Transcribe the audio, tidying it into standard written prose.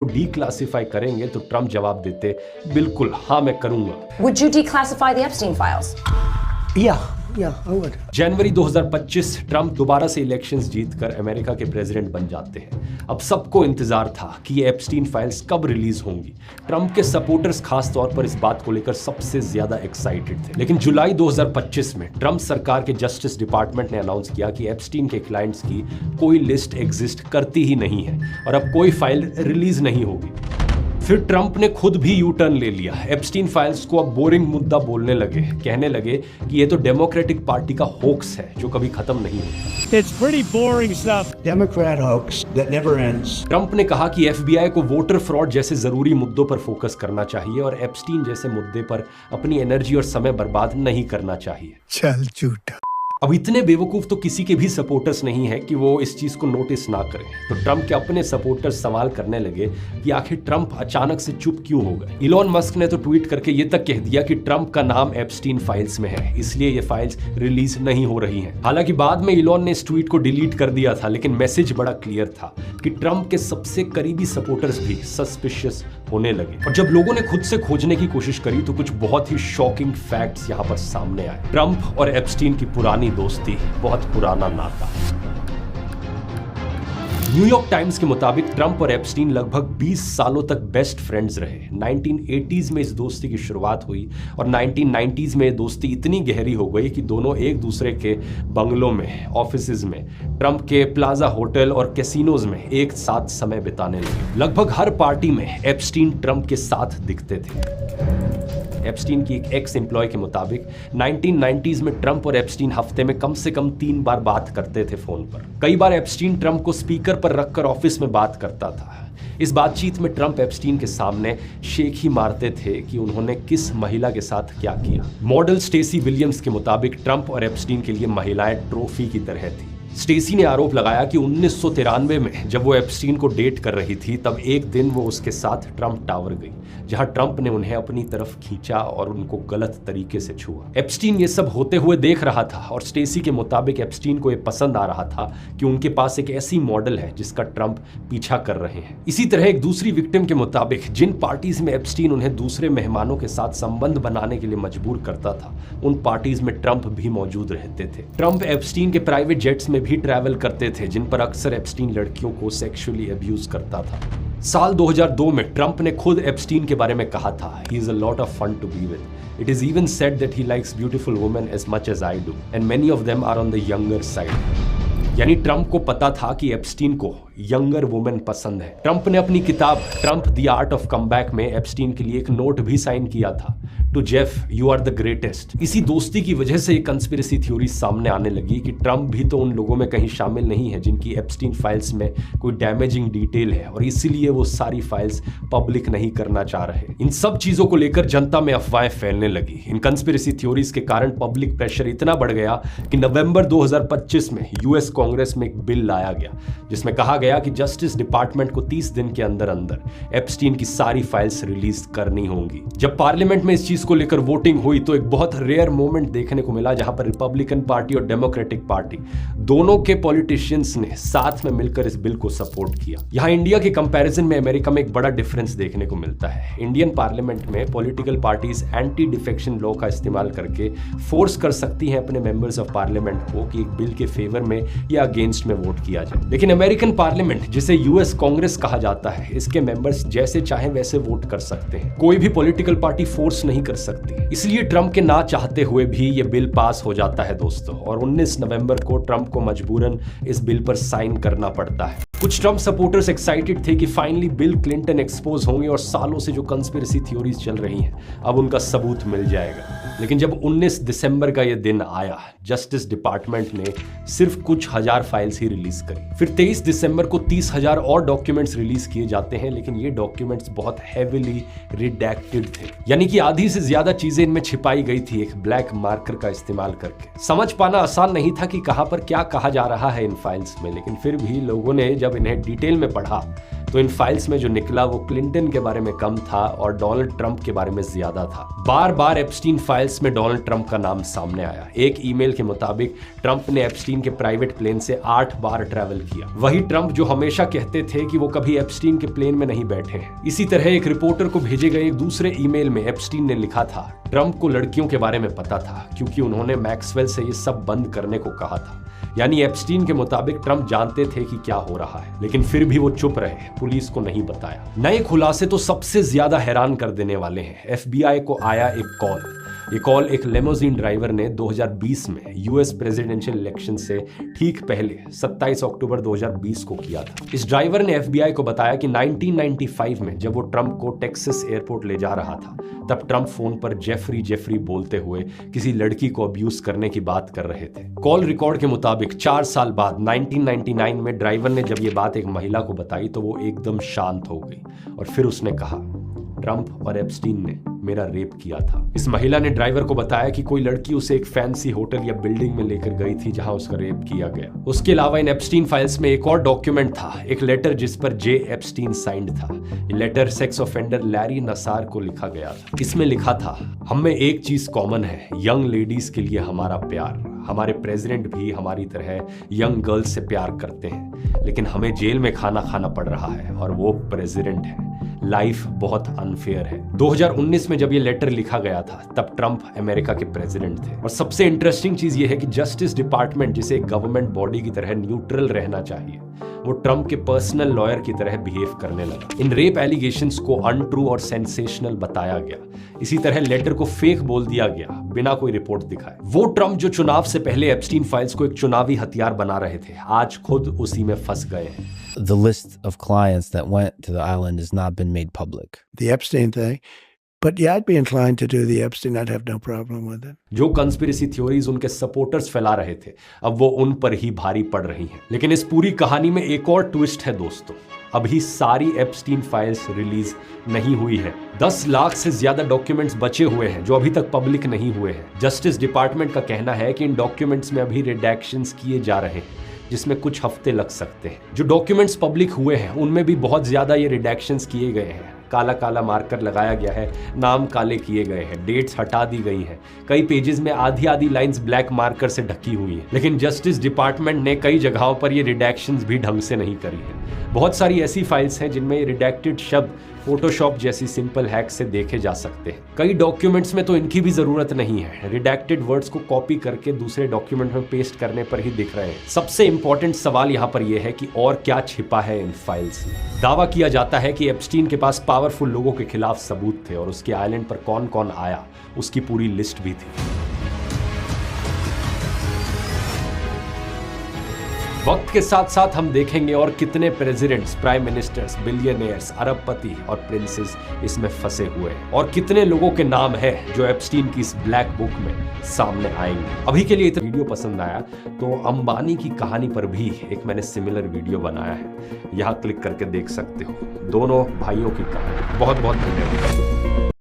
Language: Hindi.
डीक्लासिफाई करेंगे तो ट्रम्प जवाब देते, बिल्कुल हाँ मैं करूंगा। Would you declassify the Epstein files? Yeah, I would. January 2025 Trump दोबारा से इलेक्शंस जीतकर अमेरिका के प्रेसिडेंट बन जाते हैं। अब सबको इंतजार था कि ये एप्स्टीन फाइल्स कब रिलीज होंगी। ट्रम्प के सपोर्टर्स खास तौर पर इस बात को लेकर सबसे ज्यादा एक्साइटेड थे। लेकिन जुलाई 2025 में ट्रम्प सरकार के जस्टिस डिपार्टमेंट ने अनाउंस किया कि एप्स्टीन के क्लाइंट्स की कोई लिस्ट एग्जिस्ट करती ही नहीं है और अब कोई फाइल रिलीज नहीं होगी। फिर ट्रम्प ने खुद भी यू टर्न ले लिया। एप्स्टीन फाइल्स को अब बोरिंग मुद्दा बोलने लगे, कहने लगे कि ये तो डेमोक्रेटिक पार्टी का होक्स है जो कभी खत्म नहीं होता। It's pretty boring stuff. Democrat hoax that never ends. Trump ने कहा कि एफबीआई को वोटर फ्रॉड जैसे जरूरी मुद्दों पर फोकस करना चाहिए और एप्स्टीन जैसे मुद्दे पर अपनी एनर्जी और समय बर्बाद नहीं करना चाहिए। चल झूठा। अब इतने बेवकूफ तो किसी के भी सपोर्टर्स नहीं है कि वो इस चीज को नोटिस ना करें। तो ट्रम्प के अपने सपोर्टर्स सवाल करने लगे कि आखिर ट्रम्प अचानक से चुप क्यों हो गए। इलॉन मस्क ने तो ट्वीट करके ये तक कह दिया कि ट्रम्प का नाम एप्स्टीन फाइल्स में है, इसलिए ये फाइल्स रिलीज नहीं हो रही हैं। हालांकि बाद में इलॉन ने इस ट्वीट को डिलीट कर दिया था, लेकिन मैसेज बड़ा क्लियर था कि ट्रम्प के सबसे करीबी सपोर्टर्स भी सस्पिशियस होने लगे। और जब लोगों ने खुद से खोजने की कोशिश करी तो कुछ बहुत ही शॉकिंग फैक्ट्स यहाँ पर सामने आए। ट्रम्प और एप्स्टीन की पुरानी दोस्ती, बहुत पुराना नाता। न्यूयॉर्क टाइम्स के मुताबिक ट्रम्प और एप्स्टीन लगभग 20 सालों तक बेस्ट फ्रेंड्स रहे। 1980s में इस दोस्ती की शुरुआत हुई और 1990s में दोस्ती इतनी गहरी हो गई कि दोनों एक दूसरे के बंगलों में, ऑफिसेज में, ट्रम्प के प्लाजा होटल और कैसीनोज में एक साथ समय बिताने लगे। लगभग हर पार्टी में एप्स्टीन ट्रम्प के साथ दिखते थे। एप्स्टीन की एक एक्स एम्प्लॉय के मुताबिक 1990s में ट्रम्प और एप्स्टीन हफ्ते में कम से कम 3 बार बात करते थे फोन पर। कई बार एप्स्टीन ट्रम्प को स्पीकर पर रखकर ऑफिस में बात करता था। इस बातचीत में ट्रम्प एप्स्टीन के सामने शेख ही मारते थे कि उन्होंने किस महिला के साथ क्या किया। मॉडल स्टेसी विलियम्स के मुताबिक ट्रम्प और एप्स्टीन के लिए महिलाएं ट्रॉफी की तरह थी। स्टेसी ने आरोप लगाया कि 1993 में जब वो एप्स्टीन को डेट कर रही थी तब एक दिन वो उसके साथ ट्रम्प टावर गई, जहां ट्रम्प ने उन्हें अपनी तरफ खींचा और उनको गलत तरीके से छुआ। एप्स्टीन ये सब होते हुए देख रहा था और स्टेसी के मुताबिक एप्स्टीन को ये पसंद आ रहा था कि उनके पास एक ऐसी मॉडल है जिसका ट्रम्प पीछा कर रहे हैं। इसी तरह एक दूसरी विक्टिम के मुताबिक जिन पार्टीज में एप्स्टीन उन्हें दूसरे मेहमानों के साथ संबंध बनाने के लिए मजबूर करता था, उन पार्टीज में ट्रम्प भी मौजूद रहते थे। ट्रम्प एप्स्टीन के प्राइवेट जेट्स में भी ट्रैवल करते थे जिन पर अक्सर एप्स्टीन लड़कियों को सेक्सुअली अब्यूज करता था। साल 2002 में ट्रम्प ने खुद एप्स्टीन के बारे में कहा था, he is a lot of fun to be with. It is even said that he likes beautiful women as much as I do and many of them are on the younger side. यानी ट्रम्प को पता था कि एप्स्टीन को यंगर वुमेन पसंद है। ट्रम्प ने अपनी किताब Trump the art of comeback में एप्स्टीन के लिए एक नोट भी साइन किया था, to Jeff you are the greatest. इसी दोस्ती की वजह से एक कंस्पिरेसी थ्योरी सामने आने लगी कि ट्रम्प भी तो उन लोगों में कहीं शामिल नहीं है जिनकी एप्स्टीन फाइल्स में कोई डैमेजिंग डिटेल है और इसीलिए वो सारी फाइल्स पब्लिक नहीं करना चाह रहे। इन सब चीजों को लेकर जनता में अफवाहें फैलने लगी। इन कंस्पिरेसी थ्योरीज के कारण पब्लिक प्रेशर इतना बढ़ गया कि नवंबर 2025 में यूएस कांग्रेस में एक बिल लाया गया जिसमें कहा गया कि जस्टिस डिपार्टमेंट को 30 दिन के अंदर अंदर एप्स्टीन की सारी फाइल्स रिलीज करनी होंगी। जब पार्लियामेंट में इस चीज को लेकर वोटिंग हुई तो एक बहुत रेयर मोमेंट देखने को मिला जहां पर रिपब्लिकन पार्टी और डेमोक्रेटिक पार्टी दोनों के पॉलिटिशियंस ने साथ में मिलकर इस बिल को सपोर्ट किया। यहां इंडिया के कंपैरिजन में अमेरिका में एक बड़ा डिफरेंस देखने को मिलता है। इंडियन पार्लियामेंट में political parties anti defection law का इस्तेमाल करके फोर्स कर सकती हैं अपने मेंबर्स ऑफ पार्लियामेंट को कि एक बिल के फेवर में या अगेंस्ट में वोट किया जाए। लेकिन अमेरिकन पार्लियामेंट, जिसे यूएस कांग्रेस कहा जाता है, इसके मेंबर्स जैसे चाहे वैसे वोट कर सकते हैं। कोई भी पॉलिटिकल पार्टी फोर्स नहीं कर सकती। इसलिए ट्रम्प के ना चाहते हुए भी ये बिल पास हो जाता है दोस्तों, और 19 नवंबर को ट्रम्प को मजबूरन इस बिल पर साइन करना पड़ता है। कुछ ट्रम्प सपोर्टर्स एक्साइटेड थे कि फाइनली बिल क्लिंटन एक्सपोज होंगे और सालों से जो कंस्पिरेसी थ्योरीज चल रही हैं अब उनका सबूत मिल जाएगा। लेकिन जब 19 दिसंबर का ये दिन आया, जस्टिस डिपार्टमेंट ने सिर्फ कुछ हजार फाइल्स ही रिलीज करी। फिर 23 दिसंबर को 30,000 और डॉक्यूमेंट्स रिलीज किए जाते हैं, लेकिन ये डॉक्यूमेंट्स बहुत हेविली रिडैक्टेड थे, यानी कि आधी से ज्यादा चीजें इनमें छिपाई गई थी एक ब्लैक मार्कर का इस्तेमाल करके। समझ पाना आसान नहीं था कि कहां पर क्या कहा जा रहा है इन फाइल्स में, लेकिन फिर भी लोगों ने जब जब इन्हें डिटेल में पढ़ा तो इन फाइल्स में जो निकला वो क्लिंटन के बारे में कम था और डोनाल्ड ट्रंप के बारे में ज्यादा था। बार बार एप्स्टीन फाइल्स में डोनाल्ड ट्रंप का नाम सामने आया। एक ईमेल के मुताबिक ट्रंप ने एप्स्टीन के प्राइवेट प्लेन से 8 बार ट्रैवल किया। वही ट्रंप जो हमेशा कहते थे कि वो कभी एप्स्टीन के प्लेन में नहीं बैठे हैं। इसी तरह एक रिपोर्टर को भेजे गए एक दूसरे ईमेल में एप्स्टीन ने लिखा था, ट्रंप को लड़कियों के बारे में पता था क्योंकि उन्होंने मैक्सवेल से ये सब बंद करने को कहा था। यानी एप्स्टीन के मुताबिक ट्रंप जानते थे कि क्या हो रहा है, लेकिन फिर भी वो चुप रहे, पुलिस को नहीं बताया। नए खुलासे तो सबसे ज्यादा हैरान कर देने वाले हैं। एफबीआई को आया एक कॉल। ये कॉल एक लेमोजीन ड्राइवर ने 2020 में यूएस प्रेसिडेंशियल इलेक्शन से ठीक पहले 27 अक्टूबर 2020 को किया था। इस ड्राइवर ने एफबीआई को बताया कि 1995 में जब वो ट्रंप को टेक्सास एयरपोर्ट ले जा रहा था, तब ट्रंप फोन पर जेफरी बोलते हुए किसी लड़की को अब्यूज करने की बात कर रहे थे। कॉल रिकॉर्ड के मुताबिक 4 साल बाद 1999 में ड्राइवर ने जब ये बात एक महिला को बताई तो वो एकदम शांत हो गई और फिर उसने कहा, ट्रंप और एप्स्टीन ने मेरा रेप किया था। इस महिला ने ड्राइवर को बताया कि कोई लड़की उसे एक फैंसी होटल या बिल्डिंग में लेकर गई थी जहां उसका रेप किया गया। उसके अलावा इन एप्स्टीन फाइल्स में एक और डॉक्यूमेंट था, एक लेटर जिस पर जे एप्स्टीन साइंड था। ये लेटर सेक्स ऑफेंडर लैरी नसार को लिखा गया था। इसमें लिखा था, हम में एक चीज कॉमन है, यंग लेडीज के लिए हमारा प्यार। हमारे प्रेसिडेंट भी हमारी तरह यंग गर्ल्स से प्यार करते हैं, लेकिन हमें जेल में खाना खाना पड़ रहा है और वो प्रेसिडेंट है। लाइफ बहुत अनफेयर है। 2019 में जब ये लेटर लिखा गया था तब ट्रंप अमेरिका के प्रेसिडेंट थे। और सबसे इंटरेस्टिंग चीज ये है कि जस्टिस डिपार्टमेंट, जिसे एक गवर्नमेंट बॉडी की तरह न्यूट्रल रहना चाहिए, वो ट्रंप के पर्सनल लॉयर की तरह बिहेव करने लगा। इन रेप एलिगेशंस को अनट्रू और सेंसेशनल बताया गया। इसी तरह लेटर को फेक बोल दिया गया बिना कोई रिपोर्ट दिखाए। वो ट्रंप जो चुनाव से पहले एप्स्टीन फाइल्स को एक चुनावी हथियार बना रहे थे, आज खुद उसी में फंस गए हैं। The list of clients that went to the island has not been made public. The Epstein thing. But yeah, I'd be inclined to do the Epstein. I'd have no problem with it. जो कंस्पिरेसी थ्योरीज उनके सपोर्टर्स फैला रहे थे, अब वो उन पर ही भारी पड़ रही हैं। लेकिन इस पूरी कहानी में एक और ट्विस्ट है दोस्तों। अभी सारी एप्स्टीन फाइल्स रिलीज नहीं हुई है। 10 लाख से ज्यादा डॉक्यूमेंट्स बचे हुए हैं जो अभी तक पब्लिक नहीं हुए हैं। जस्टिस डिपार्टमेंट का कहना है कि इन डॉक्यूमेंट्स में अभी रिडैक्शंस किए जा रहे हैं, जिसमें कुछ हफ्ते लग सकते हैं। जो डॉक्यूमेंट्स पब्लिक हुए हैं उनमें भी बहुत ज्यादा ये रिडैक्शंस किए गए हैं। काला काला मार्कर लगाया गया है, नाम काले किए गए हैं, डेट्स हटा दी गई हैं। कई पेजेस में आधी लाइंस ब्लैक मार्कर से ढकी हुई हैं। लेकिन जस्टिस डिपार्टमेंट ने कई जगहों पर ये रिडैक्शंस भी ढंग से नहीं करी है। बहुत सारी ऐसी फाइल्स हैं जिनमें रिडैक्टेड शब्द फोटोशॉप जैसी सिंपल हैक से देखे जा सकते हैं। कई डॉक्यूमेंट्स में तो इनकी भी जरूरत नहीं है, रिडैक्टेड वर्ड्स को कॉपी करके दूसरे डॉक्यूमेंट में पेस्ट करने पर ही दिख रहे हैं। सबसे इंपॉर्टेंट सवाल यहाँ पर यह है कि और क्या छिपा है इन फाइल्स में। दावा किया जाता है कि एप्स्टीन के पास पावरफुल लोगों के खिलाफ सबूत थे और उसके आइलैंड पर कौन कौन आया उसकी पूरी लिस्ट भी थी। वक्त के साथ साथ हम देखेंगे और कितने प्रेसिडेंट्स, प्राइम मिनिस्टर्स, बिलियनियर्स, अरबपति और प्रिंसेस इसमें फंसे हुए हैं और कितने लोगों के नाम है जो एप्स्टीन की इस ब्लैक बुक में सामने आएंगे। अभी के लिए वीडियो पसंद आया तो अंबानी की कहानी पर भी एक मैंने सिमिलर वीडियो बनाया है, यहाँ क्लिक करके देख सकते हो। दोनों भाइयों की कहानी। बहुत बहुत धन्यवाद।